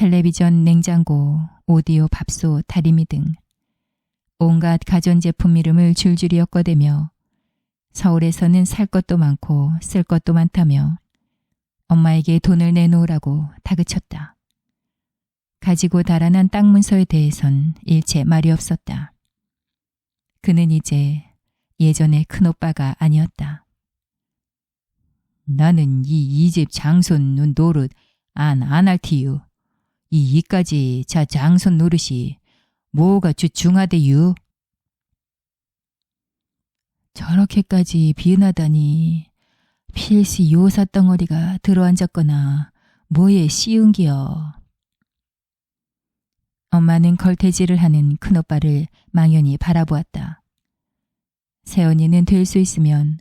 텔레비전, 냉장고, 오디오, 밥솥, 다리미 등 온갖 가전제품 이름을 줄줄이 엮어대며 서울에서는 살 것도 많고 쓸 것도 많다며 엄마에게 돈을 내놓으라고 다그쳤다. 가지고 달아난 땅 문서에 대해선 일체 말이 없었다. 그는 이제 예전의 큰오빠가 아니었다. 나는 이 집 장손 노릇 안 할 티유. 이까지 자 장손 노릇이 뭐가 중하대유. 저렇게까지 비은하다니 필시 요사 덩어리가 들어앉았거나 뭐에 씌운기여. 엄마는 걸태질을 하는 큰오빠를 망연히 바라보았다. 세연이는 될 수 있으면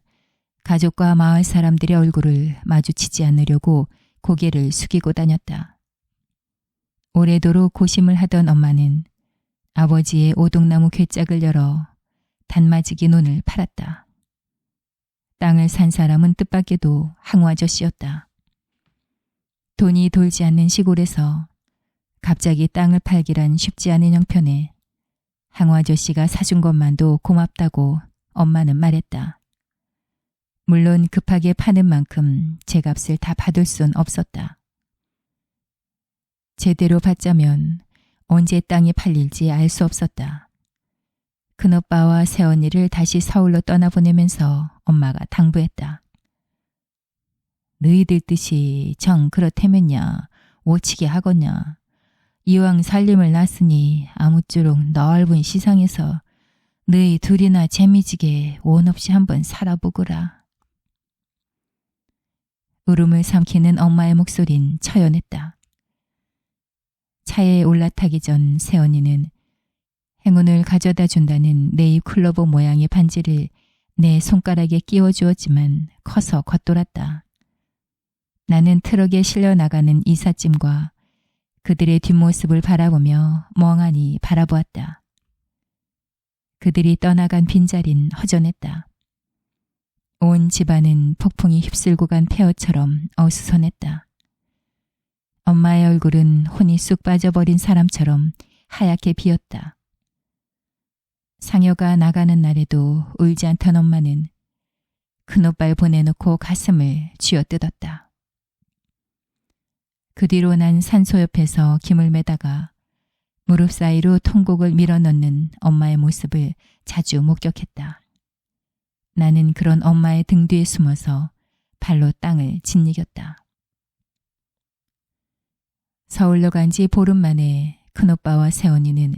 가족과 마을 사람들의 얼굴을 마주치지 않으려고 고개를 숙이고 다녔다. 오래도록 고심을 하던 엄마는 아버지의 오동나무 괴짝을 열어 단마지기 논을 팔았다. 땅을 산 사람은 뜻밖에도 항우 아저씨였다. 돈이 돌지 않는 시골에서 갑자기 땅을 팔기란 쉽지 않은 형편에 항우 아저씨가 사준 것만도 고맙다고 엄마는 말했다. 물론 급하게 파는 만큼 제값을 다 받을 순 없었다. 제대로 받자면 언제 땅이 팔릴지 알 수 없었다. 큰오빠와 새언니를 다시 서울로 떠나보내면서 엄마가 당부했다. 너희들 뜻이 정 그렇다면야 오치게 하겄냐. 이왕 살림을 놨으니 아무쪼록 넓은 시상에서 너희 둘이나 재미지게 원 없이 한번 살아보거라. 울음을 삼키는 엄마의 목소린 처연했다. 차에 올라타기 전 새언니는 행운을 가져다 준다는 네잎클로버 모양의 반지를 내 손가락에 끼워주었지만 커서 겉돌았다. 나는 트럭에 실려 나가는 이삿짐과 그들의 뒷모습을 바라보며 멍하니 바라보았다. 그들이 떠나간 빈자리는 허전했다. 온 집안은 폭풍이 휩쓸고 간 폐허처럼 어수선했다. 엄마의 얼굴은 혼이 쑥 빠져버린 사람처럼 하얗게 비었다. 상여가 나가는 날에도 울지 않던 엄마는 큰오빠를 보내놓고 가슴을 쥐어뜯었다. 그 뒤로 난 산소 옆에서 김을 매다가 무릎 사이로 통곡을 밀어넣는 엄마의 모습을 자주 목격했다. 나는 그런 엄마의 등 뒤에 숨어서 발로 땅을 짓이겼다. 서울로 간 지 보름 만에 큰오빠와 새언니는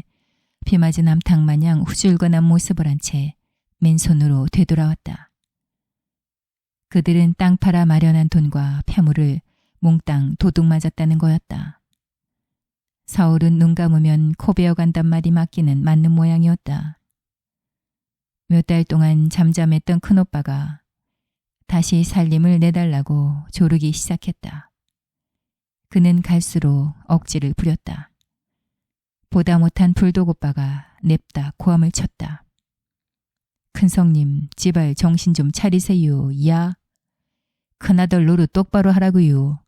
비 맞은 암탉 마냥 후줄근한 모습을 한 채 맨손으로 되돌아왔다. 그들은 땅 팔아 마련한 돈과 폐물을 몽땅 도둑 맞았다는 거였다. 서울은 눈 감으면 코 베어간단 말이 맞기는 맞는 모양이었다. 몇 달 동안 잠잠했던 큰오빠가 다시 살림을 내달라고 조르기 시작했다. 그는 갈수록 억지를 부렸다. 보다 못한 불독 오빠가 냅다 고함을 쳤다. 큰성님, 제발 정신 좀 차리세요. 야, 큰아들 노릇 똑바로 하라고요.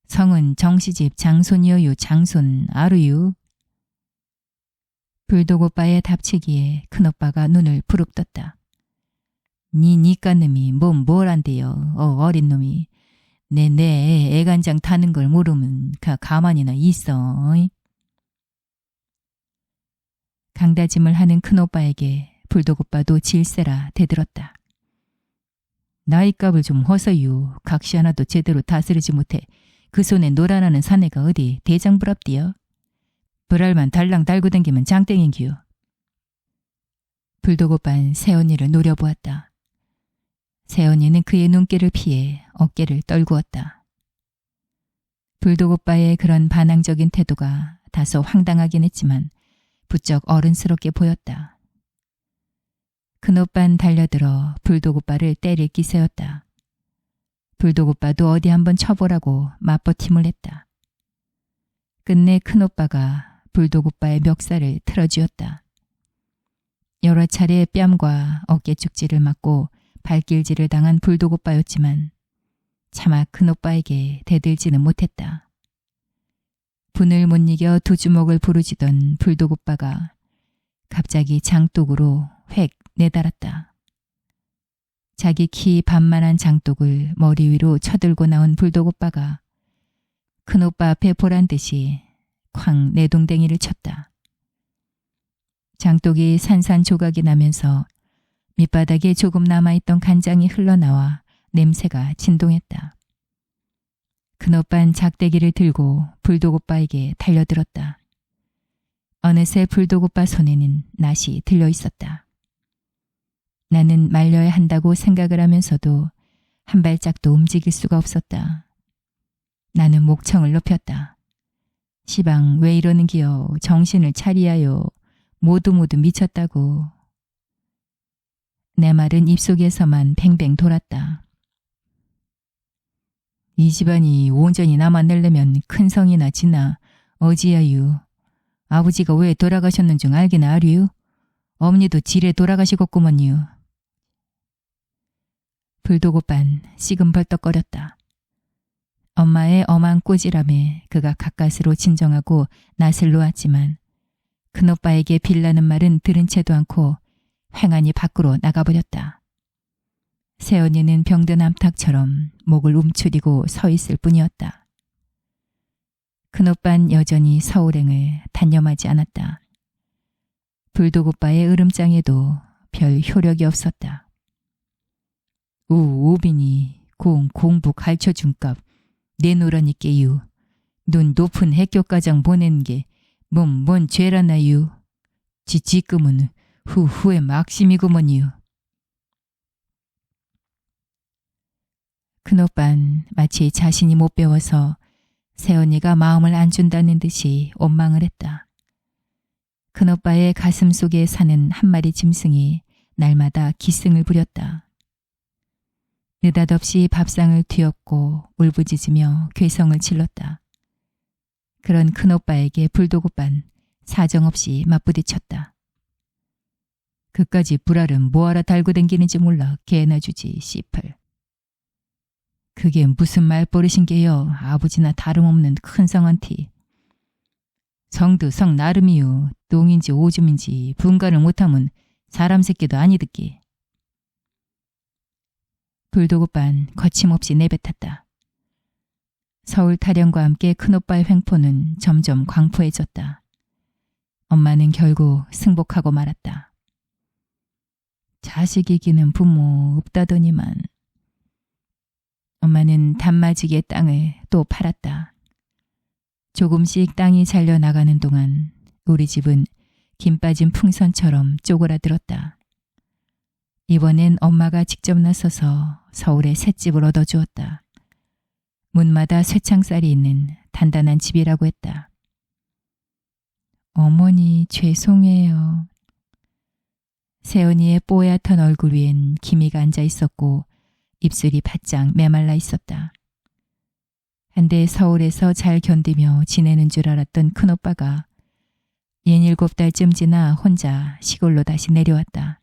성은 정시집 장손이여요. 장손 알으유. 불독 오빠의 답치기에 큰오빠가 눈을 부릅떴다. 니까놈이 뭘 안돼요. 어린 놈이. 내 애간장 타는 걸 모르면 가만히나 있어. 강다짐을 하는 큰오빠에게 불독 오빠도 질세라 대들었다. 나이값을 좀 허서유. 각시 하나도 제대로 다스리지 못해 그 손에 노란하는 사내가 어디 대장부랍디요. 불알만 달랑 달고 댕기면 장땡인기요. 불독 오빠는 새언니를 노려보았다. 새언니는 그의 눈길을 피해 어깨를 떨구었다. 불독 오빠의 그런 반항적인 태도가 다소 황당하긴 했지만 부쩍 어른스럽게 보였다. 큰오빠는 달려들어 불독 오빠를 때릴 기세였다. 불독 오빠도 어디 한번 쳐보라고 맞버팀을 했다. 끝내 큰오빠가 불독 오빠의 멱살을 틀어쥐었다. 여러 차례 뺨과 어깨 축지를 맞고 발길질을 당한 불독 오빠였지만 차마 큰오빠에게 대들지는 못했다. 분을 못 이겨 두 주먹을 부르짖던 불독 오빠가 갑자기 장독으로 획 내달았다. 자기 키 반만한 장독을 머리 위로 쳐들고 나온 불독 오빠가 큰오빠 앞에 보란 듯이 쾅 내동댕이를 쳤다. 장독이 산산조각이 나면서 밑바닥에 조금 남아있던 간장이 흘러나와 냄새가 진동했다. 큰오빤 작대기를 들고 불독 오빠에게 달려들었다. 어느새 불독 오빠 손에는 낫이 들려 있었다. 나는 말려야 한다고 생각을 하면서도 한 발짝도 움직일 수가 없었다. 나는 목청을 높였다. 시방 왜 이러는 기여. 정신을 차리야요. 모두 미쳤다고. 내 말은 입속에서만 뱅뱅 돌았다. 이 집안이 온전히 나만 내려면 큰 성이나 지나 어지야유. 아버지가 왜 돌아가셨는 줄 알긴 아류. 어머니도 지레 돌아가시겠구먼유. 불독 오빤 씨금벌떡거렸다. 엄마의 엄한 꼬지람에 그가 가까스로 진정하고 낯을 놓았지만 큰오빠에게 빌라는 말은 들은 채도 않고 횡하니 밖으로 나가버렸다. 새언니는 병든 암탉처럼 목을 움츠리고 서 있을 뿐이었다. 큰오빤 여전히 서울행을 단념하지 않았다. 불독 오빠의 으름장에도 별 효력이 없었다. 오빈이 공부 가르쳐준값 내놓으라니께유. 눈 높은 핵교과장 보내는 게 뭔 죄라나유. 지금은 후에 막심이구먼유. 큰오빤 마치 자신이 못 배워서 새언니가 마음을 안 준다는 듯이 원망을 했다. 큰오빠의 가슴 속에 사는 한 마리 짐승이 날마다 기승을 부렸다. 느닷없이 밥상을 뒤엎고 울부짖으며 괴성을 질렀다. 그런 큰오빠에게 불독 오빤 사정없이 맞부딪혔다. 그까지 불알은 뭐하러 달고 댕기는지 몰라 개나 주지 씨팔. 그게 무슨 말버릇인게요. 아버지나 다름없는 큰 성한티. 성도 성 나름이요. 똥인지 오줌인지 분간을 못하면 사람 새끼도 아니듣기. 불독 오빤 거침없이 내뱉었다. 서울 타령과 함께 큰오빠의 횡포는 점점 광포해졌다. 엄마는 결국 승복하고 말았다. 자식 이기는 부모 없다더니만. 엄마는 단마지게 땅을 또 팔았다. 조금씩 땅이 잘려나가는 동안 우리 집은 김 빠진 풍선처럼 쪼그라들었다. 이번엔 엄마가 직접 나서서 서울에 셋집을 얻어주었다. 문마다 쇠창살이 있는 단단한 집이라고 했다. 어머니 죄송해요. 새언니의 뽀얗던 얼굴 위엔 기미가 앉아 있었고 입술이 바짝 메말라 있었다. 한데 서울에서 잘 견디며 지내는 줄 알았던 큰오빠가 67달쯤 지나 혼자 시골로 다시 내려왔다.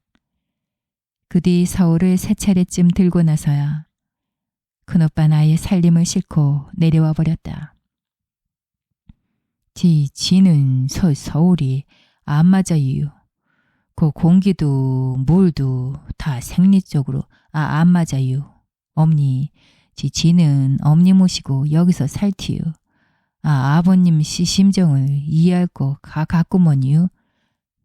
그 뒤 서울을 세 차례쯤 들고 나서야 큰오빠는 아예 살림을 싣고 내려와 버렸다. 지는 서울이 안 맞아요. 그 공기도 물도 다 생리적으로 안 맞아요. 엄니, 지는 엄니 모시고 여기서 살티요. 아버님 심정을 이해할 거 같구먼요.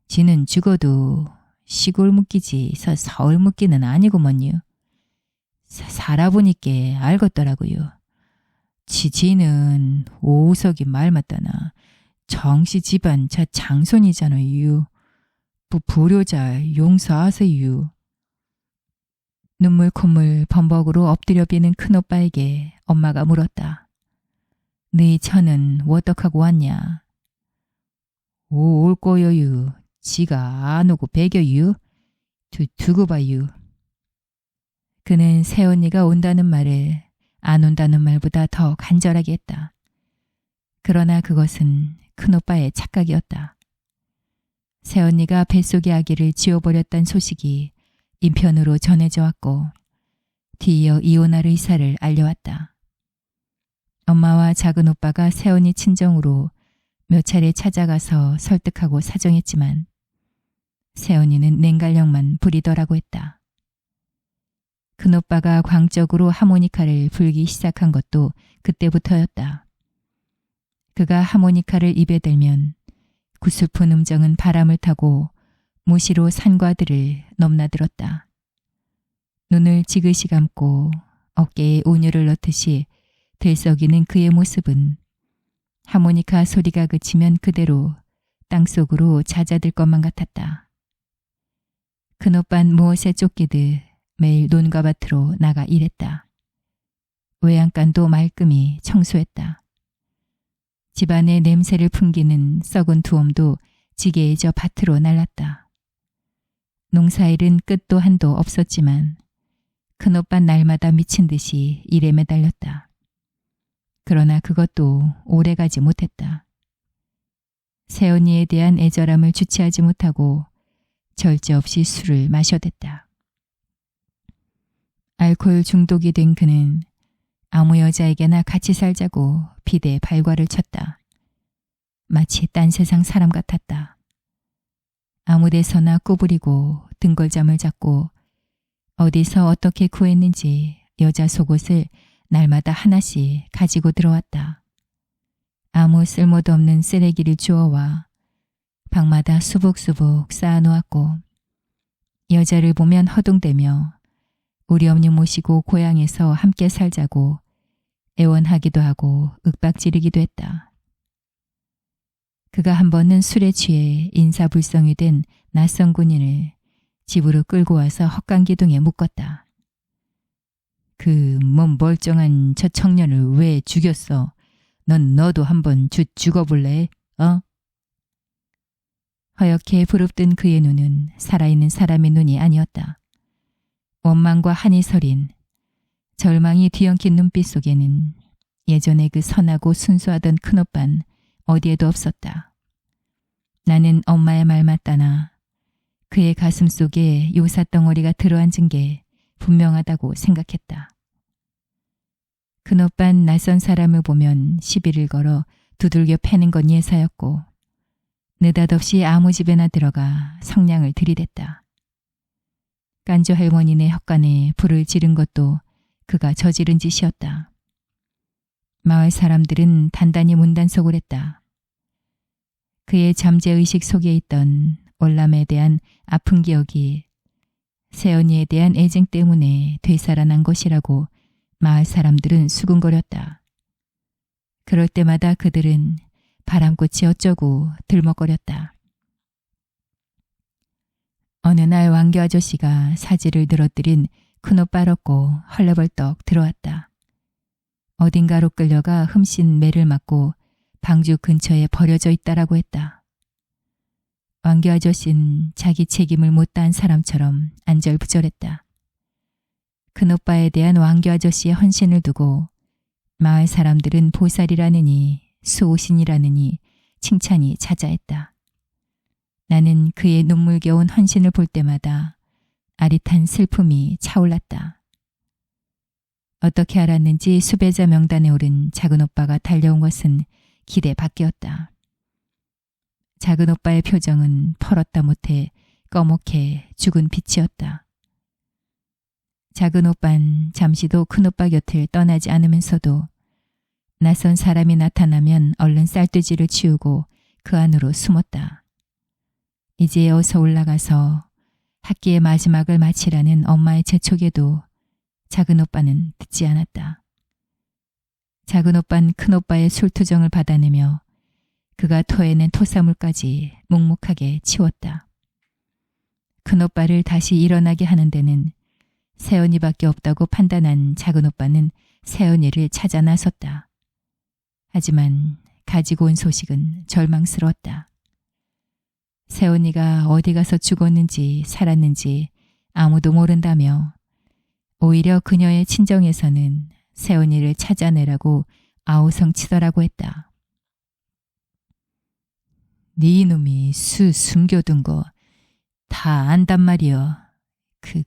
지는 죽어도 시골 묵기지 서울 묵기는 아니구먼요. 살아보니까 알겠더라고요. 지는 오석이 말 맞다나 정씨 집안 자 장손이잖아요. 불효자 용서하세요. 눈물 콧물 범벅으로 엎드려 비는 큰오빠에게 엄마가 물었다. 너희 처는 어떡하고 왔냐? 올 거여유. 지가 안 오고 배겨유. 두고 봐유. 그는 새언니가 온다는 말을 안 온다는 말보다 더 간절하게 했다. 그러나 그것은 큰오빠의 착각이었다. 새언니가 뱃속의 아기를 지워버렸다는 소식이 인편으로 전해져 왔고 뒤이어 이혼할 의사를 알려왔다. 엄마와 작은 오빠가 새언니 친정으로 몇 차례 찾아가서 설득하고 사정했지만 세연이는 냉갈력만 부리더라고 했다. 큰오빠가 광적으로 하모니카를 불기 시작한 것도 그때부터였다. 그가 하모니카를 입에 들면 구슬픈 음정은 바람을 타고 무시로 산과들을 넘나들었다. 눈을 지그시 감고 어깨에 온유를 넣듯이 들썩이는 그의 모습은 하모니카 소리가 그치면 그대로 땅속으로 잦아들 것만 같았다. 큰오빤 무엇에 쫓기듯 매일 논과 밭으로 나가 일했다. 외양간도 말끔히 청소했다. 집안의 냄새를 풍기는 썩은 두엄도 지게에 저 밭으로 날랐다. 농사일은 끝도 한도 없었지만 큰오빤 날마다 미친 듯이 일에 매달렸다. 그러나 그것도 오래가지 못했다. 새언니에 대한 애절함을 주체하지 못하고 절제없이 술을 마셔댔다. 알코올 중독이 된 그는 아무 여자에게나 같이 살자고 비대에 발과를 쳤다. 마치 딴 세상 사람 같았다. 아무 데서나 꾸부리고 등골잠을 잡고 어디서 어떻게 구했는지 여자 속옷을 날마다 하나씩 가지고 들어왔다. 아무 쓸모도 없는 쓰레기를 주워와 방마다 수북수북 쌓아놓았고 여자를 보면 허둥대며 우리 엄니 모시고 고향에서 함께 살자고 애원하기도 하고 윽박지르기도 했다. 그가 한 번은 술에 취해 인사불성이 된 낯선 군인을 집으로 끌고 와서 헛간기둥에 묶었다. 그 몸 멀쩡한 저 청년을 왜 죽였어? 넌 너도 한번 죽어볼래? 허옇게 부릅뜬 그의 눈은 살아있는 사람의 눈이 아니었다. 원망과 한이 서린 절망이 뒤엉킨 눈빛 속에는 예전에 그 선하고 순수하던 큰오빤 어디에도 없었다. 나는 엄마의 말 맞다나 그의 가슴 속에 요사덩어리가 들어앉은 게 분명하다고 생각했다. 큰오빤 낯선 사람을 보면 시비를 걸어 두들겨 패는 건 예사였고 느닷없이 아무 집에나 들어가 성냥을 들이댔다. 깐조 할머니네 헛간에 불을 지른 것도 그가 저지른 짓이었다. 마을 사람들은 단단히 문단속을 했다. 그의 잠재의식 속에 있던 월남에 대한 아픈 기억이 새언니에 대한 애증 때문에 되살아난 것이라고 마을 사람들은 수군거렸다. 그럴 때마다 그들은 바람꽃이 어쩌고 들먹거렸다. 어느 날 왕교 아저씨가 사지를 늘어뜨린 큰옷 빨았고 헐레벌떡 들어왔다. 어딘가로 끌려가 흠씬 매를 맞고 방주 근처에 버려져 있다라고 했다. 왕교 아저씨는 자기 책임을 못다한 사람처럼 안절부절했다. 큰오빠에 대한 왕교 아저씨의 헌신을 두고 마을 사람들은 보살이라느니 수호신이라느니 칭찬이 자자했다. 나는 그의 눈물겨운 헌신을 볼 때마다 아릿한 슬픔이 차올랐다. 어떻게 알았는지 수배자 명단에 오른 작은 오빠가 달려온 것은 기대 밖이었다. 작은 오빠의 표정은 펄었다 못해 꺼멓게 죽은 빛이었다. 작은 오빤 잠시도 큰 오빠 곁을 떠나지 않으면서도 낯선 사람이 나타나면 얼른 쌀뜨지를 치우고 그 안으로 숨었다. 이제 어서 올라가서 학기의 마지막을 마치라는 엄마의 재촉에도 작은 오빠는 듣지 않았다. 작은 오빤 큰 오빠의 술투정을 받아내며 그가 토해낸 토사물까지 묵묵하게 치웠다. 큰 오빠를 다시 일어나게 하는 데는 새언니밖에 없다고 판단한 작은 오빠는 새언니를 찾아 나섰다. 하지만 가지고 온 소식은 절망스러웠다. 새언니가 어디 가서 죽었는지 살았는지 아무도 모른다며 오히려 그녀의 친정에서는 새언니를 찾아내라고 아우성치더라고 했다. 네 이놈이 수 숨겨둔 거 다 안단 말이여.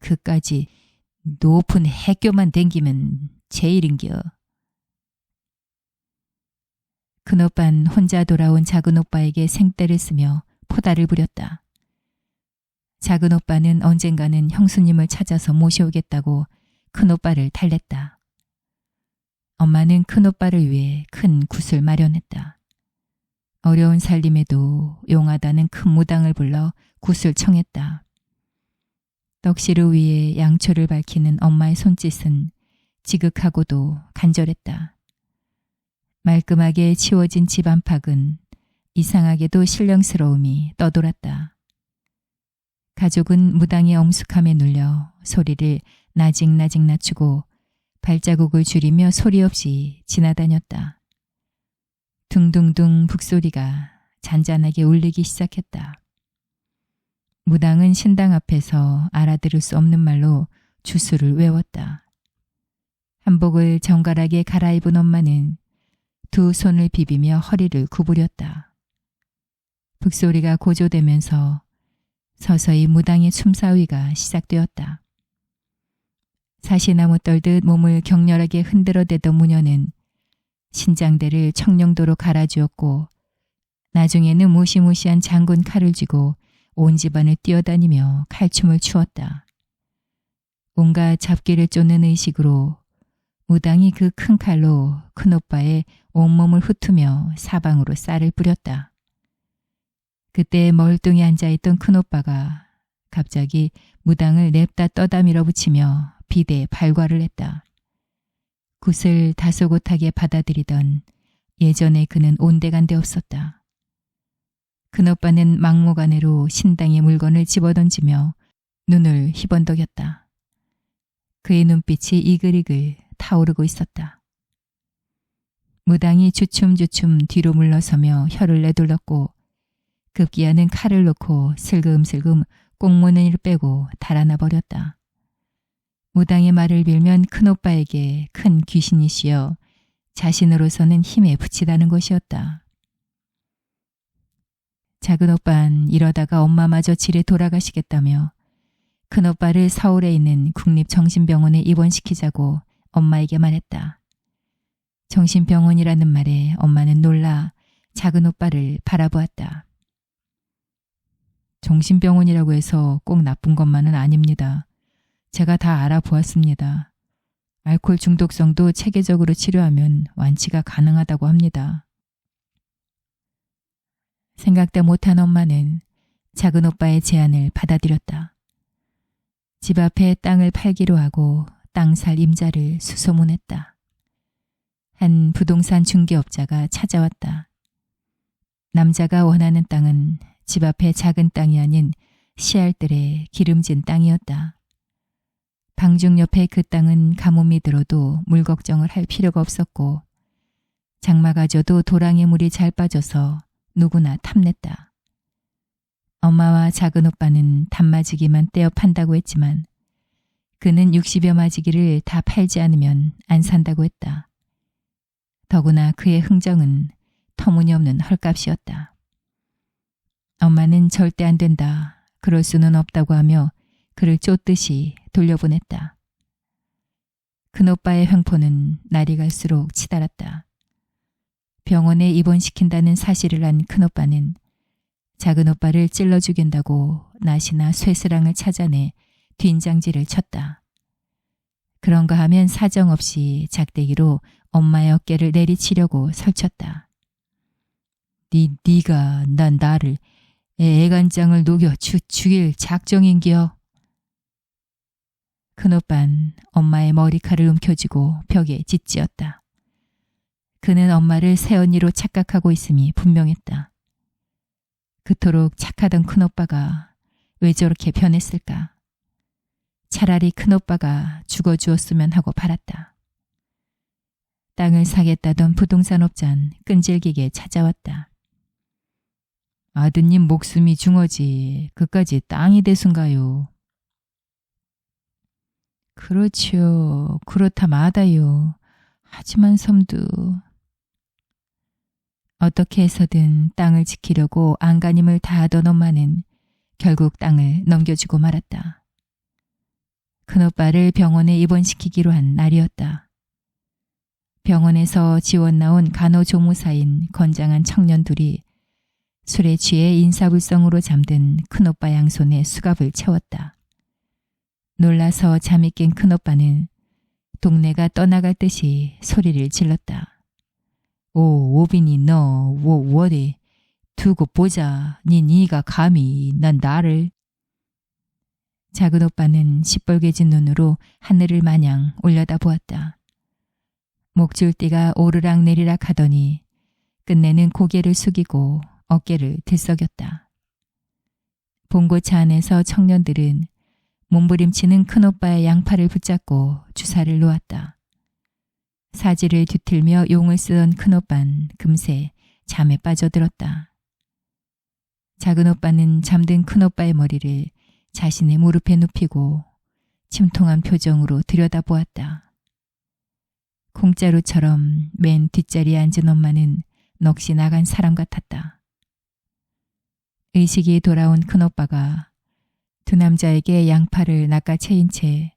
그까지 높은 해교만 댕기면 제일인겨. 큰오빤 혼자 돌아온 작은오빠에게 생떼를 쓰며 포달을 부렸다. 작은오빠는 언젠가는 형수님을 찾아서 모셔오겠다고 큰오빠를 달랬다. 엄마는 큰오빠를 위해 큰 굿을 마련했다. 어려운 살림에도 용하다는 큰 무당을 불러 굿을 청했다. 떡시루 위에 양초를 밝히는 엄마의 손짓은 지극하고도 간절했다. 말끔하게 치워진 집 안팎은 이상하게도 신령스러움이 떠돌았다. 가족은 무당의 엄숙함에 눌려 소리를 나직나직 낮추고 발자국을 줄이며 소리 없이 지나다녔다. 둥둥둥 북소리가 잔잔하게 울리기 시작했다. 무당은 신당 앞에서 알아들을 수 없는 말로 주술을 외웠다. 한복을 정갈하게 갈아입은 엄마는 두 손을 비비며 허리를 구부렸다. 북소리가 고조되면서 서서히 무당의 춤사위가 시작되었다. 사시나무 떨듯 몸을 격렬하게 흔들어대던 무녀는 신장대를 청룡도로 갈아주었고 나중에는 무시무시한 장군 칼을 쥐고 온 집안을 뛰어다니며 칼춤을 추었다. 온갖 잡기를 쫓는 의식으로 무당이 그 큰 칼로 큰오빠의 온몸을 훑으며 사방으로 쌀을 뿌렸다. 그때 멀뚱히 앉아있던 큰오빠가 갑자기 무당을 냅다 떠다 밀어붙이며 비대에 발과를 했다. 굿을 다소곳하게 받아들이던 예전에 그는 온데간데 없었다. 큰오빠는 막무가내로 신당의 물건을 집어던지며 눈을 희번덕였다. 그의 눈빛이 이글이글 타오르고 있었다. 무당이 주춤주춤 뒤로 물러서며 혀를 내둘렀고 급기야는 칼을 놓고 슬금슬금 꽁무니를 빼고 달아나 버렸다. 무당의 말을 빌면 큰오빠에게 큰 귀신이 씌어 자신으로서는 힘에 부치다는 것이었다. 작은오빤 이러다가 엄마마저 질에 돌아가시겠다며 큰오빠를 서울에 있는 국립정신병원에 입원시키자고 엄마에게 말했다. 정신병원이라는 말에 엄마는 놀라 작은오빠를 바라보았다. 정신병원이라고 해서 꼭 나쁜 것만은 아닙니다. 제가 다 알아보았습니다. 알코올 중독성도 체계적으로 치료하면 완치가 가능하다고 합니다. 생각도 못한 엄마는 작은오빠의 제안을 받아들였다. 집 앞에 땅을 팔기로 하고 땅 살 임자를 수소문했다. 한 부동산 중개업자가 찾아왔다. 남자가 원하는 땅은 집 앞에 작은 땅이 아닌 씨알들의 기름진 땅이었다. 방중 옆에 그 땅은 가뭄이 들어도 물 걱정을 할 필요가 없었고 장마가 져도 도랑에 물이 잘 빠져서 누구나 탐냈다. 엄마와 작은오빠는 단마지기만 떼어 판다고 했지만 그는 60여 마지기를 다 팔지 않으면 안 산다고 했다. 더구나 그의 흥정은 터무니없는 헐값이었다. 엄마는 절대 안 된다. 그럴 수는 없다고 하며 그를 쫓듯이 돌려보냈다. 큰오빠의 횡포는 날이 갈수록 치달았다. 병원에 입원시킨다는 사실을 안 큰오빠는 작은오빠를 찔러 죽인다고 낫이나 쇠스랑을 찾아내 뒷장지를 쳤다. 그런가 하면 사정없이 작대기로 엄마의 어깨를 내리치려고 설쳤다. 네가 나를 애간장을 녹여 죽일 작정인기여. 큰오빤 엄마의 머리칼을 움켜쥐고 벽에 짓지었다. 그는 엄마를 새언니로 착각하고 있음이 분명했다. 그토록 착하던 큰오빠가 왜 저렇게 변했을까? 차라리 큰오빠가 죽어주었으면 하고 바랐다. 땅을 사겠다던 부동산업자는 끈질기게 찾아왔다. 아드님 목숨이 중어지 그까지 땅이 대순가요? 그렇지요. 그렇다 마다요. 하지만 섬두. 어떻게 해서든 땅을 지키려고 안간힘을 다하던 엄마는 결국 땅을 넘겨주고 말았다. 큰오빠를 병원에 입원시키기로 한 날이었다. 병원에서 지원 나온 간호조무사인 건장한 청년 둘이 술에 취해 인사불성으로 잠든 큰오빠 양손에 수갑을 채웠다. 놀라서 잠이 깬 큰오빠는 동네가 떠나갈 듯이 소리를 질렀다. 오, 오빈이 너, 어디 두고 보자. 니가 감히 난 나를. 작은 오빠는 시뻘개진 눈으로 하늘을 마냥 올려다보았다. 목줄띠가 오르락 내리락 하더니 끝내는 고개를 숙이고 어깨를 들썩였다. 봉고차 안에서 청년들은 몸부림치는 큰오빠의 양팔을 붙잡고 주사를 놓았다. 사지를 뒤틀며 용을 쓰던 큰오빤 금세 잠에 빠져들었다. 작은 오빠는 잠든 큰오빠의 머리를 자신의 무릎에 눕히고 침통한 표정으로 들여다보았다. 콩자루처럼 맨 뒷자리에 앉은 엄마는 넋이 나간 사람 같았다. 의식이 돌아온 큰오빠가 두 남자에게 양팔을 낚아채인 채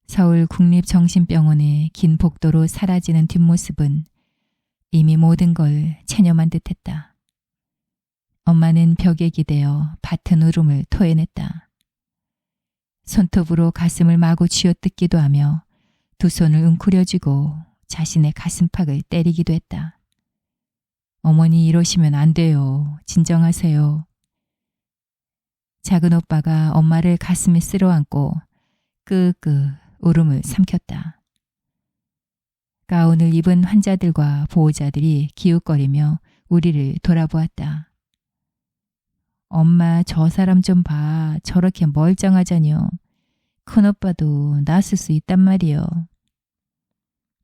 서울 국립정신병원의 긴 복도로 사라지는 뒷모습은 이미 모든 걸 체념한 듯했다. 엄마는 벽에 기대어 밭은 울음을 토해냈다. 손톱으로 가슴을 마구 쥐어뜯기도 하며 두 손을 웅크려쥐고 자신의 가슴팍을 때리기도 했다. 어머니 이러시면 안 돼요. 진정하세요. 작은 오빠가 엄마를 가슴에 쓸어안고 끄끄 울음을 삼켰다. 가운을 입은 환자들과 보호자들이 기웃거리며 우리를 돌아보았다. 엄마 저 사람 좀 봐. 저렇게 멀쩡하자뇨. 큰오빠도 낫을 수 있단 말이요.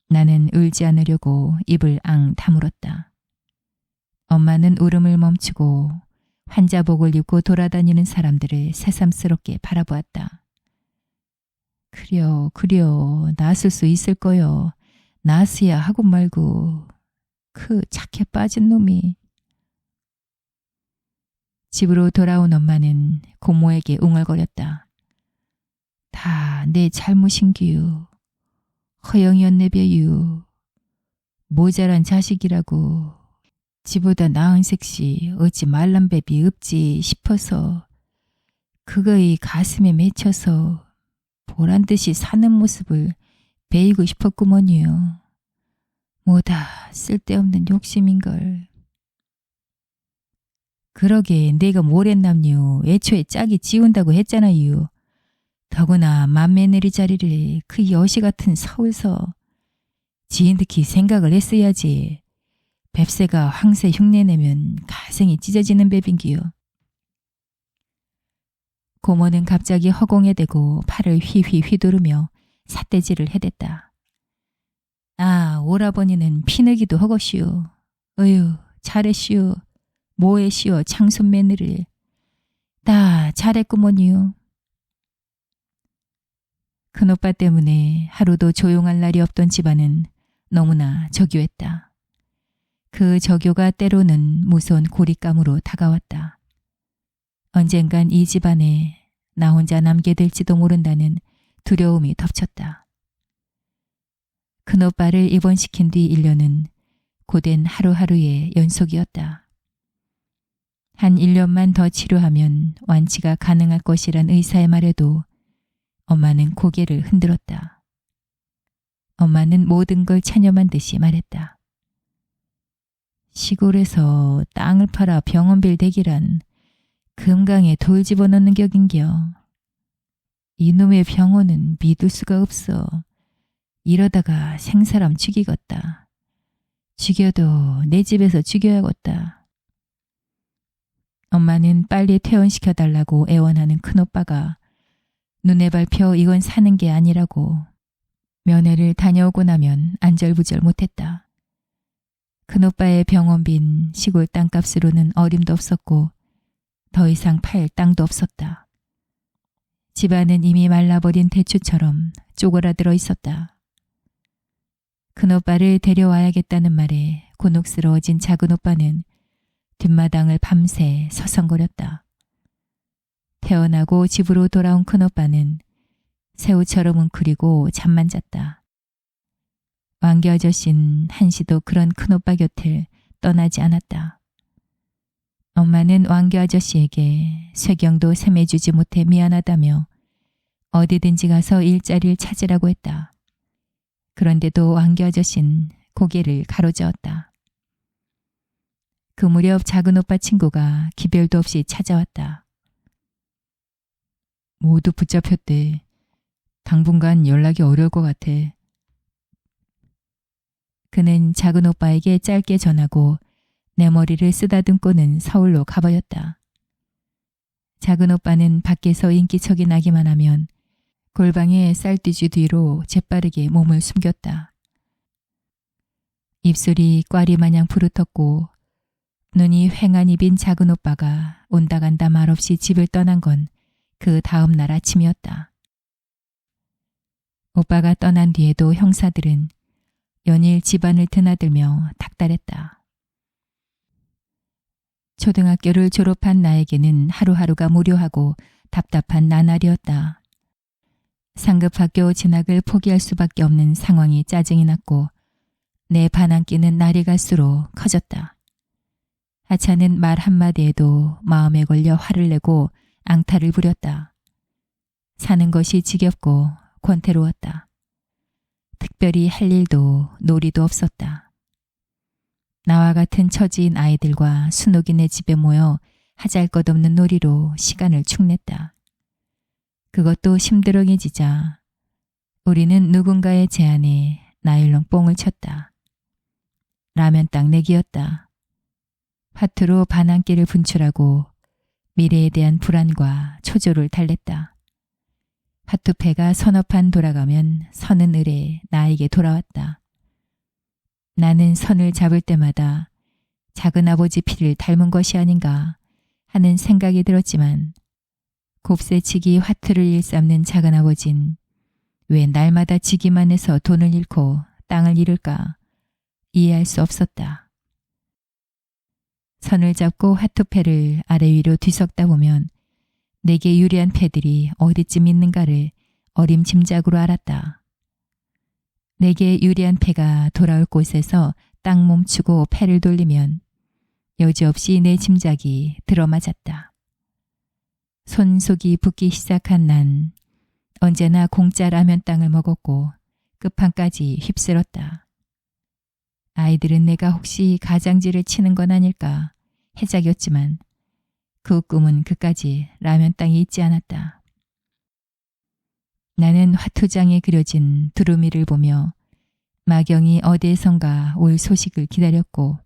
나는 울지 않으려고 입을 앙 다물었다. 엄마는 울음을 멈추고 환자복을 입고 돌아다니는 사람들을 새삼스럽게 바라보았다. 그려 낫을 수 있을 거요. 낫으야 하고 말고 그 착해 빠진 놈이. 집으로 돌아온 엄마는 고모에게 웅얼거렸다. 다 내 잘못인기유. 허영이었네벼유. 모자란 자식이라고 지보다 나은 색시 어찌 말람배비 없지 싶어서 그거의 가슴에 맺혀서 보란듯이 사는 모습을 베이고 싶었구먼요. 뭐다 쓸데없는 욕심인걸. 그러게 내가 뭘 했남요. 애초에 짝이 지운다고 했잖아요. 더구나 맏며느리 자리를 그 여시 같은 서울서 지인득히 생각을 했어야지. 뱁새가 황새 흉내내면 가생이 찢어지는 뱀인기요. 고모는 갑자기 허공에 대고 팔을 휘휘 휘두르며 삿대질을 해댔다. 아, 오라버니는 피느기도 허것이오. 어휴, 잘했시오. 뭐했시오, 창손 며느리를. 다 잘했구먼요. 큰오빠 때문에 하루도 조용할 날이 없던 집안은 너무나 적유했다. 그 적유가 때로는 무서운 고립감으로 다가왔다. 언젠간 이 집안에 나 혼자 남게 될지도 모른다는 두려움이 덮쳤다. 큰오빠를 입원시킨 뒤 1년은 고된 하루하루의 연속이었다. 한 1년만 더 치료하면 완치가 가능할 것이란 의사의 말에도 엄마는 고개를 흔들었다. 엄마는 모든 걸 체념한 듯이 말했다. 시골에서 땅을 팔아 병원빌 대기란 금강에 돌 집어넣는 격인겨. 이놈의 병원은 믿을 수가 없어. 이러다가 생사람 죽이겠다. 죽여도 내 집에서 죽여야겠다. 엄마는 빨리 퇴원시켜달라고 애원하는 큰오빠가 눈에 밟혀 이건 사는 게 아니라고 면회를 다녀오고 나면 안절부절 못했다. 큰오빠의 병원빈 시골 땅값으로는 어림도 없었고 더 이상 팔 땅도 없었다. 집안은 이미 말라버린 대추처럼 쪼그라들어 있었다. 큰오빠를 데려와야겠다는 말에 곤혹스러워진 작은오빠는 뒷마당을 밤새 서성거렸다. 태어나고 집으로 돌아온 큰오빠는 새우처럼 웅크리고 잠만 잤다. 왕기 아저씨는 한시도 그런 큰오빠 곁을 떠나지 않았다. 엄마는 왕기 아저씨에게 쇠경도 셈해주지 못해 미안하다며 어디든지 가서 일자리를 찾으라고 했다. 그런데도 왕기 아저씨는 고개를 가로저었다. 그 무렵 작은 오빠 친구가 기별도 없이 찾아왔다. 모두 붙잡혔대. 당분간 연락이 어려울 것 같아. 그는 작은 오빠에게 짧게 전하고 내 머리를 쓰다듬고는 서울로 가버렸다. 작은 오빠는 밖에서 인기척이 나기만 하면 골방에 쌀띠지 뒤로 재빠르게 몸을 숨겼다. 입술이 꽈리마냥 부르텄고 눈이 휑한 입인 작은 오빠가 온다 간다 말없이 집을 떠난 건 그 다음 날 아침이었다. 오빠가 떠난 뒤에도 형사들은 연일 집안을 드나들며 닥달했다. 초등학교를 졸업한 나에게는 하루하루가 무료하고 답답한 나날이었다. 상급학교 진학을 포기할 수밖에 없는 상황이 짜증이 났고 내 반항기는 날이 갈수록 커졌다. 하차는 말 한마디에도 마음에 걸려 화를 내고 앙탈을 부렸다. 사는 것이 지겹고 권태로웠다. 특별히 할 일도 놀이도 없었다. 나와 같은 처지인 아이들과 순옥이네 집에 모여 하잘것없는 놀이로 시간을 축냈다. 그것도 심드렁해지자 우리는 누군가의 제안에 나일론 뽕을 쳤다. 라면 땅 내기였다. 화투로 반항기를 분출하고 미래에 대한 불안과 초조를 달랬다. 화투패가 서너 판 돌아가면 선은 을에 나에게 돌아왔다. 나는 선을 잡을 때마다 작은아버지 피를 닮은 것이 아닌가 하는 생각이 들었지만 곱새치기 화투를 일삼는 작은아버진 왜 날마다 지기만 해서 돈을 잃고 땅을 잃을까 이해할 수 없었다. 선을 잡고 화투패를 아래 위로 뒤섞다 보면 내게 유리한 패들이 어디쯤 있는가를 어림짐작으로 알았다. 내게 유리한 패가 돌아올 곳에서 딱 멈추고 패를 돌리면 여지없이 내 짐작이 들어맞았다. 손속이 붓기 시작한 난 언제나 공짜 라면 땅을 먹었고 끝판까지 휩쓸었다. 아이들은 내가 혹시 가장지를 치는 건 아닐까 해작였지만 그 꿈은 그까지 라면 땅이 있지 않았다. 나는 화투장에 그려진 두루미를 보며 마경이 어디에선가 올 소식을 기다렸고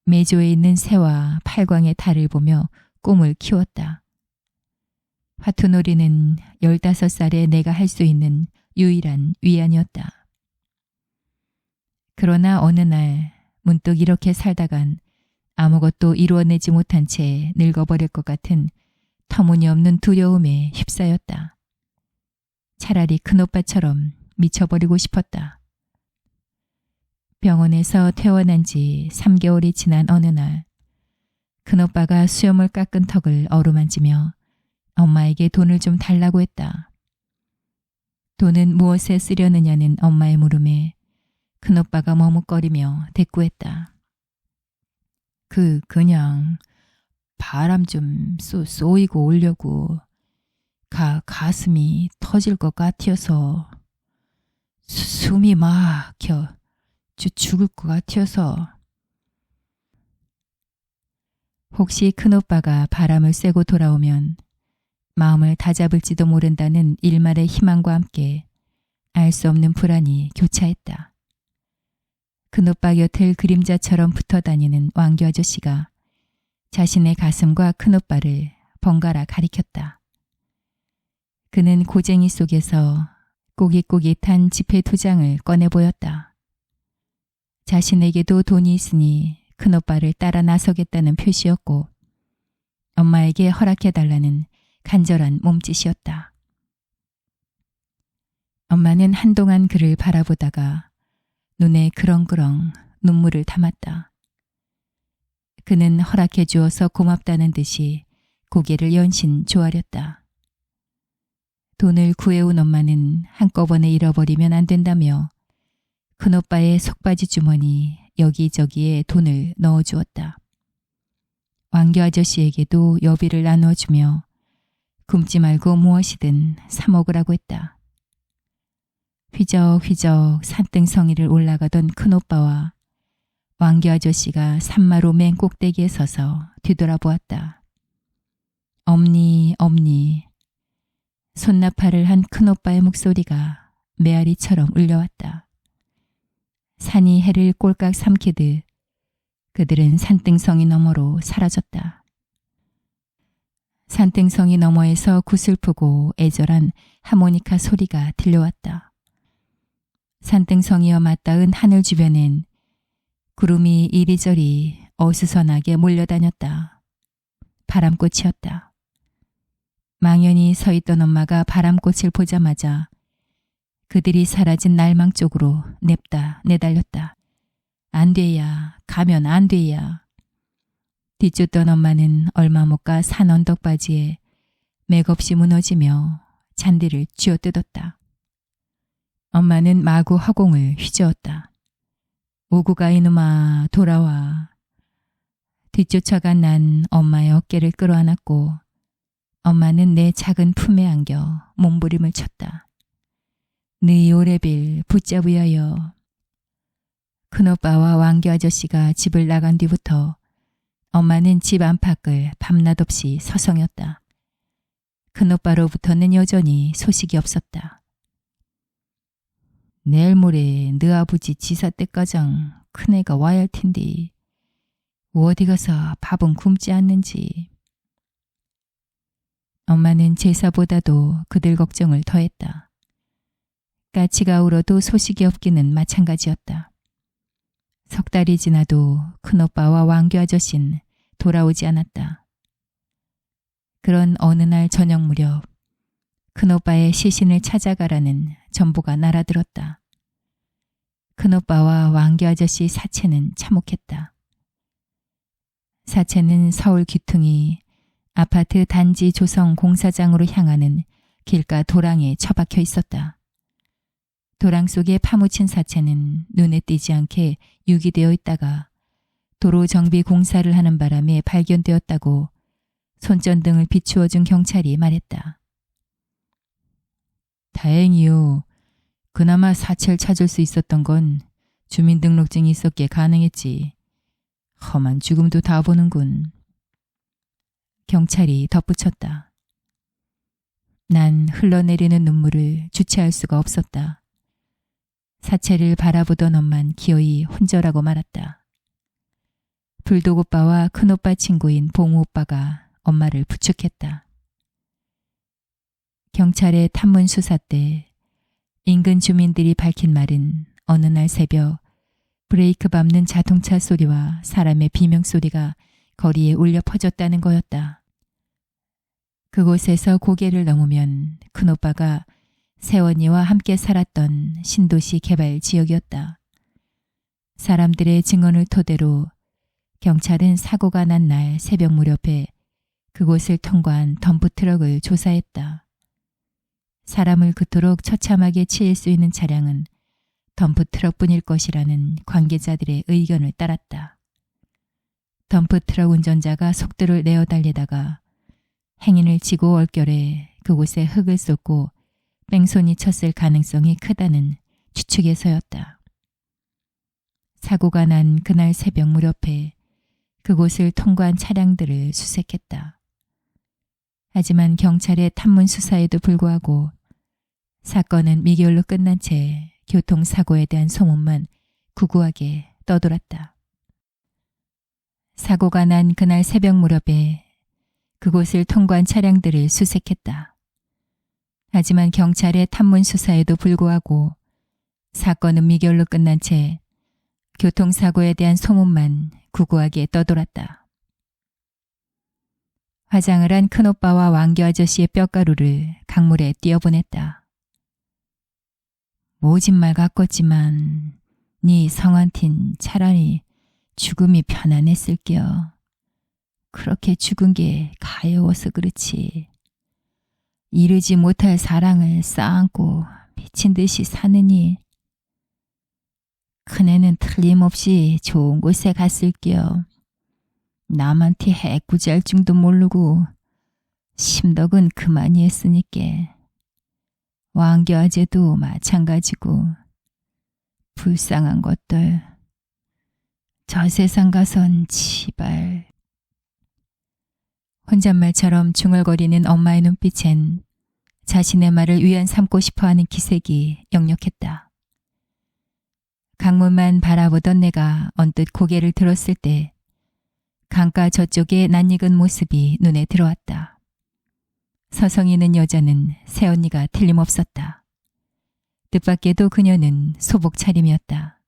메조에 있는 새와 팔광의 달을 보며 꿈을 키웠다. 화투놀이는 15살에 내가 할 수 있는 유일한 위안이었다. 그러나 어느 날 문득 이렇게 살다간 아무것도 이루어내지 못한 채 늙어버릴 것 같은 터무니없는 두려움에 휩싸였다. 차라리 큰오빠처럼 미쳐버리고 싶었다. 병원에서 퇴원한 지 3개월이 지난 어느 날 큰오빠가 수염을 깎은 턱을 어루만지며 엄마에게 돈을 좀 달라고 했다. 돈은 무엇에 쓰려느냐는 엄마의 물음에 큰오빠가 머뭇거리며 대꾸했다. 그냥 바람 좀 쏘이고 오려고 가슴이 터질 것 같아서 숨이 막혀 죽을 것 같아서. 혹시 큰오빠가 바람을 쐬고 돌아오면 마음을 다잡을지도 모른다는 일말의 희망과 함께 알 수 없는 불안이 교차했다. 큰오빠 곁을 그림자처럼 붙어 다니는 왕규 아저씨가 자신의 가슴과 큰오빠를 번갈아 가리켰다. 그는 고쟁이 속에서 꼬깃꼬깃한 지폐 2장을 꺼내 보였다. 자신에게도 돈이 있으니 큰오빠를 따라 나서겠다는 표시였고 엄마에게 허락해달라는 간절한 몸짓이었다. 엄마는 한동안 그를 바라보다가 눈에 그렁그렁 눈물을 담았다. 그는 허락해 주어서 고맙다는 듯이 고개를 연신 조아렸다. 돈을 구해온 엄마는 한꺼번에 잃어버리면 안 된다며 큰오빠의 속바지 주머니 여기저기에 돈을 넣어주었다. 왕교 아저씨에게도 여비를 나누어주며 굶지 말고 무엇이든 사 먹으라고 했다. 휘적휘적 산등성이를 올라가던 큰오빠와 왕교 아저씨가 산마루 맨 꼭대기에 서서 뒤돌아보았다. 엄니 엄니 손나팔을 한 큰오빠의 목소리가 메아리처럼 울려왔다. 산이 해를 꼴깍 삼키듯 그들은 산등성이 너머로 사라졌다. 산등성이 너머에서 구슬프고 애절한 하모니카 소리가 들려왔다. 산등성이와 맞닿은 하늘 주변엔 구름이 이리저리 어수선하게 몰려다녔다. 바람꽃이었다. 망연히 서있던 엄마가 바람꽃을 보자마자 그들이 사라진 날망 쪽으로 냅다 내달렸다. 안 돼야, 가면 안 돼야. 뒤쫓던 엄마는 얼마 못 가 산 언덕바지에 맥없이 무너지며 잔디를 쥐어뜯었다. 엄마는 마구 허공을 휘저었다. 오구가 이놈아 돌아와. 뒤쫓아간 난 엄마의 어깨를 끌어안았고 엄마는 내 작은 품에 안겨 몸부림을 쳤다. 너희 오래빌 붙잡으여여. 큰오빠와 왕교 아저씨가 집을 나간 뒤부터 엄마는 집 안팎을 밤낮 없이 서성였다. 큰오빠로부터는 여전히 소식이 없었다. 내일 모레 너 아버지 지사 때까장 큰애가 와야 할 텐데 어디 가서 밥은 굶지 않는지. 엄마는 제사보다도 그들 걱정을 더했다. 까치가 울어도 소식이 없기는 마찬가지였다. 석 달이 지나도 큰오빠와 왕교 아저씨는 돌아오지 않았다. 그런 어느 날 저녁 무렵 큰오빠의 시신을 찾아가라는 전보가 날아들었다. 큰오빠와 왕교 아저씨 사체는 참혹했다. 사체는 서울 귀퉁이 아파트 단지 조성 공사장으로 향하는 길가 도랑에 처박혀 있었다. 도랑 속에 파묻힌 사체는 눈에 띄지 않게 유기되어 있다가 도로 정비 공사를 하는 바람에 발견되었다고 손전등을 비추어준 경찰이 말했다. 다행이요. 그나마 사체를 찾을 수 있었던 건 주민등록증이 있었기에 가능했지. 험한 죽음도 다 보는군. 경찰이 덧붙였다. 난 흘러내리는 눈물을 주체할 수가 없었다. 사체를 바라보던 엄만 기어이 혼절하고 말았다. 불독 오빠와 큰오빠 친구인 봉우 오빠가 엄마를 부축했다. 경찰의 탐문 수사 때 인근 주민들이 밝힌 말은 어느 날 새벽 브레이크 밟는 자동차 소리와 사람의 비명소리가 거리에 울려 퍼졌다는 거였다. 그곳에서 고개를 넘으면 큰오빠가 세원이와 함께 살았던 신도시 개발 지역이었다. 사람들의 증언을 토대로 경찰은 사고가 난 날 새벽 무렵에 그곳을 통과한 덤프트럭을 조사했다. 사람을 그토록 처참하게 치일 수 있는 차량은 덤프트럭뿐일 것이라는 관계자들의 의견을 따랐다. 덤프트럭 운전자가 속도를 내어 달리다가 행인을 지고 얼결에 그곳에 흙을 쏟고 뺑소니 쳤을 가능성이 크다는 추측에서였다. 사고가 난 그날 새벽 무렵에 그곳을 통과한 차량들을 수색했다. 하지만 경찰의 탐문 수사에도 불구하고 사건은 미결로 끝난 채 교통사고에 대한 소문만 구구하게 떠돌았다. 사고가 난 그날 새벽 무렵에 그곳을 통과한 차량들을 수색했다. 하지만 경찰의 탐문 수사에도 불구하고 사건은 미결로 끝난 채 교통사고에 대한 소문만 구구하게 떠돌았다. 화장을 한 큰오빠와 왕교 아저씨의 뼈가루를 강물에 띄어보냈다. 모진말 같겠지만 네 성한텐 차라리 죽음이 편안했을겨. 그렇게 죽은 게 가여워서 그렇지. 이르지 못할 사랑을 쌓안고 미친 듯이 사느니 큰애는 틀림없이 좋은 곳에 갔을겨. 남한테 해꾸지할 줄도 모르고 심덕은 그만이 했으니께. 왕교 아재도 마찬가지고 불쌍한 것들. 저 세상 가선 지발. 혼잣말처럼 중얼거리는 엄마의 눈빛엔 자신의 말을 위안 삼고 싶어하는 기색이 역력했다. 강문만 바라보던 내가 언뜻 고개를 들었을 때 강가 저쪽의 낯익은 모습이 눈에 들어왔다. 서성이는 여자는 새언니가 틀림없었다. 뜻밖에도 그녀는 소복 차림이었다.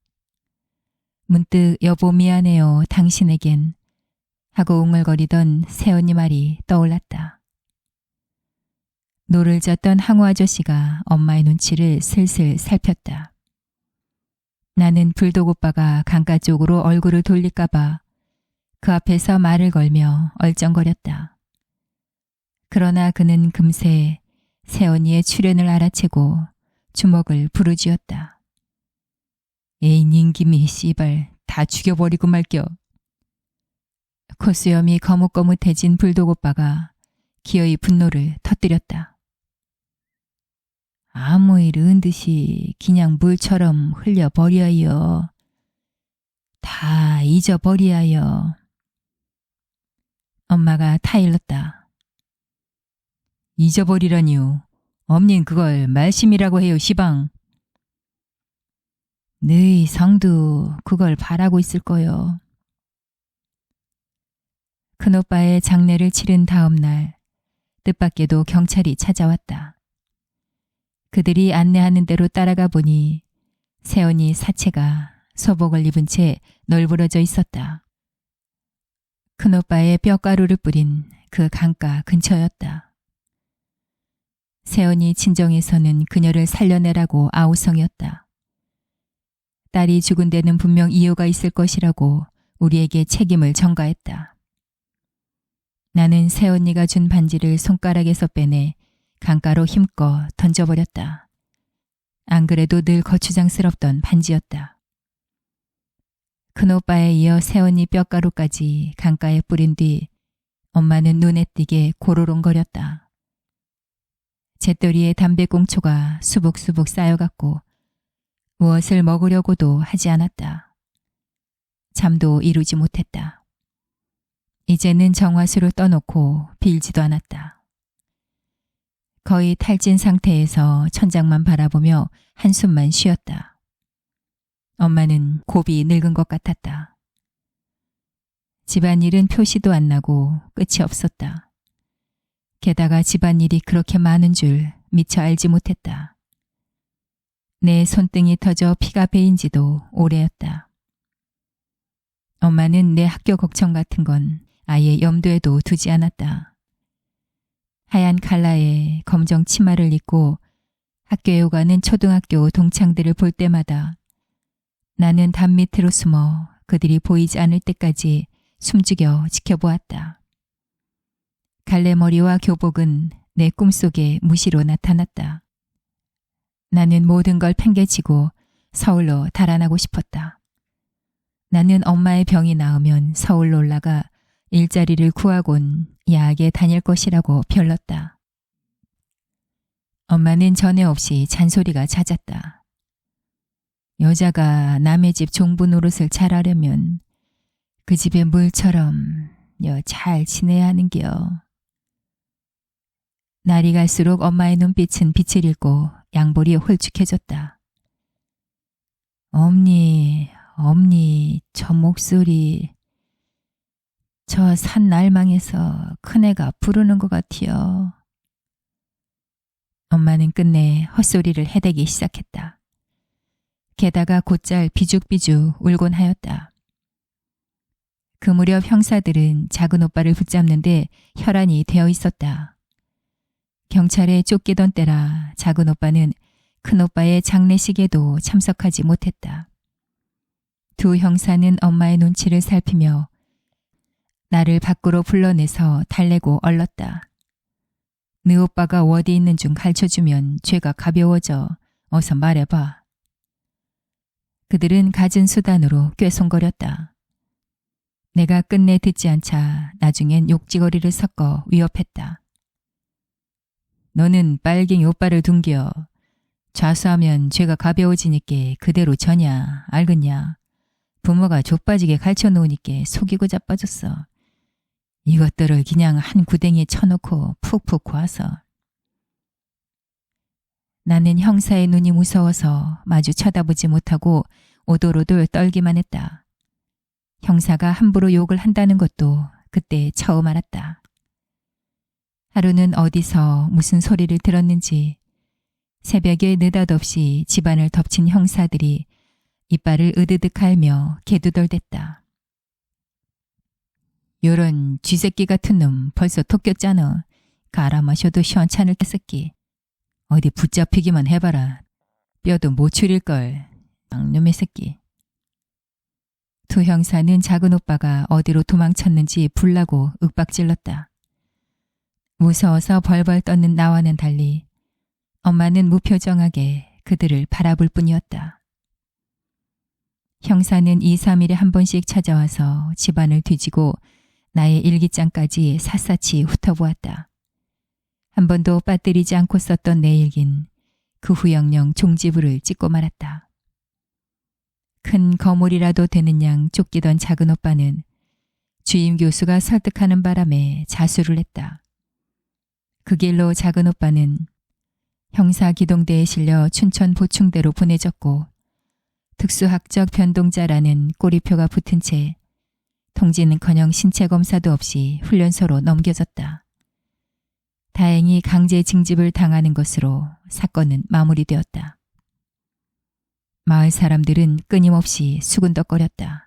문득 여보 미안해요 당신에겐 하고 웅얼거리던 새언니 말이 떠올랐다. 노를 젓던 항우 아저씨가 엄마의 눈치를 슬슬 살폈다. 나는 불독 오빠가 강가 쪽으로 얼굴을 돌릴까봐 그 앞에서 말을 걸며 얼쩡거렸다. 그러나 그는 금세 새언니의 출현을 알아채고 주먹을 부르짖었다. 에이 님김이 씨발 다 죽여버리고 말겨. 콧수염이 거뭇거뭇해진 불독 오빠가 기어이 분노를 터뜨렸다. 아무 일 은 듯이 그냥 물처럼 흘려버려요. 다 잊어버려요. 엄마가 타일렀다. 잊어버리라니요. 엄닌 그걸 말씀이라고 해요 시방. 너희 성도 그걸 바라고 있을 거요. 큰오빠의 장례를 치른 다음 날 뜻밖에도 경찰이 찾아왔다. 그들이 안내하는 대로 따라가 보니 새언니 사체가 소복을 입은 채 널브러져 있었다. 큰오빠의 뼈가루를 뿌린 그 강가 근처였다. 새언니 친정에서는 그녀를 살려내라고 아우성이었다. 딸이 죽은 데는 분명 이유가 있을 것이라고 우리에게 책임을 전가했다. 나는 새언니가 준 반지를 손가락에서 빼내 강가로 힘껏 던져버렸다. 안 그래도 늘 거추장스럽던 반지였다. 큰오빠에 이어 새언니 뼈가루까지 강가에 뿌린 뒤 엄마는 눈에 띄게 고로롱거렸다. 잿더리에 담배꽁초가 수북수북 쌓여갔고 무엇을 먹으려고도 하지 않았다. 잠도 이루지 못했다. 이제는 정화수를 떠놓고 빌지도 않았다. 거의 탈진 상태에서 천장만 바라보며 한숨만 쉬었다. 엄마는 곱이 늙은 것 같았다. 집안일은 표시도 안 나고 끝이 없었다. 게다가 집안일이 그렇게 많은 줄 미처 알지 못했다. 내 손등이 터져 피가 배인 지도 오래였다. 엄마는 내 학교 걱정 같은 건 아예 염두에도 두지 않았다. 하얀 칼라에 검정 치마를 입고 학교에 오가는 초등학교 동창들을 볼 때마다 나는 담 밑으로 숨어 그들이 보이지 않을 때까지 숨죽여 지켜보았다. 갈래머리와 교복은 내 꿈속에 무시로 나타났다. 나는 모든 걸 팽개치고 서울로 달아나고 싶었다. 나는 엄마의 병이 나으면 서울로 올라가 일자리를 구하곤 야하게 다닐 것이라고 별렀다. 엄마는 전에 없이 잔소리가 잦았다. 여자가 남의 집 종부 노릇을 잘하려면 그 집의 물처럼 잘 지내야 하는겨. 날이 갈수록 엄마의 눈빛은 빛을 잃고 양볼이 홀쭉해졌다. 엄니, 저 목소리, 저 산 날망에서 큰애가 부르는 것 같아요. 엄마는 끝내 헛소리를 해대기 시작했다. 게다가 곧잘 비죽비죽 울곤 하였다. 그 무렵 형사들은 작은 오빠를 붙잡는데 혈안이 되어 있었다. 경찰에 쫓기던 때라 작은 오빠는 큰 오빠의 장례식에도 참석하지 못했다. 두 형사는 엄마의 눈치를 살피며 나를 밖으로 불러내서 달래고 얼렀다. 네 오빠가 어디 있는 중 가르쳐주면 죄가 가벼워져. 어서 말해봐. 그들은 갖은 수단으로 꾀송거렸다. 내가 끝내 듣지 않자 나중엔 욕지거리를 섞어 위협했다. 너는 빨갱이 오빠를 둔겨. 좌수하면 죄가 가벼워지니께 그대로 져냐 알겠냐. 부모가 족빠지게 갈쳐놓으니께 속이고 자빠졌어. 이것들을 그냥 한 구덩이에 쳐놓고 푹푹 고아서. 나는 형사의 눈이 무서워서 마주 쳐다보지 못하고 오돌오돌 떨기만 했다. 형사가 함부로 욕을 한다는 것도 그때 처음 알았다. 하루는 어디서 무슨 소리를 들었는지 새벽에 느닷없이 집안을 덮친 형사들이 이빨을 으드득 갈며 개두덜댔다. 요런 쥐새끼 같은 놈 벌써 토꼈잖아. 갈아 마셔도 시원찮을 새끼. 어디 붙잡히기만 해봐라. 뼈도 못 추릴걸. 악놈의 새끼. 두 형사는 작은 오빠가 어디로 도망쳤는지 불나고 윽박질렀다. 무서워서 벌벌 떠는 나와는 달리 엄마는 무표정하게 그들을 바라볼 뿐이었다. 형사는 2, 3일에 한 번씩 찾아와서 집안을 뒤지고 나의 일기장까지 샅샅이 훑어보았다. 한 번도 빠뜨리지 않고 썼던 내 일긴 그 후 영영 종지부를 찍고 말았다. 큰 거물이라도 되는 양 쫓기던 작은 오빠는 주임 교수가 설득하는 바람에 자수를 했다. 그 길로 작은 오빠는 형사 기동대에 실려 춘천 보충대로 보내졌고 특수학적 변동자라는 꼬리표가 붙은 채 통지는커녕 신체 검사도 없이 훈련소로 넘겨졌다. 다행히 강제 징집을 당하는 것으로 사건은 마무리되었다. 마을 사람들은 끊임없이 수군덕거렸다.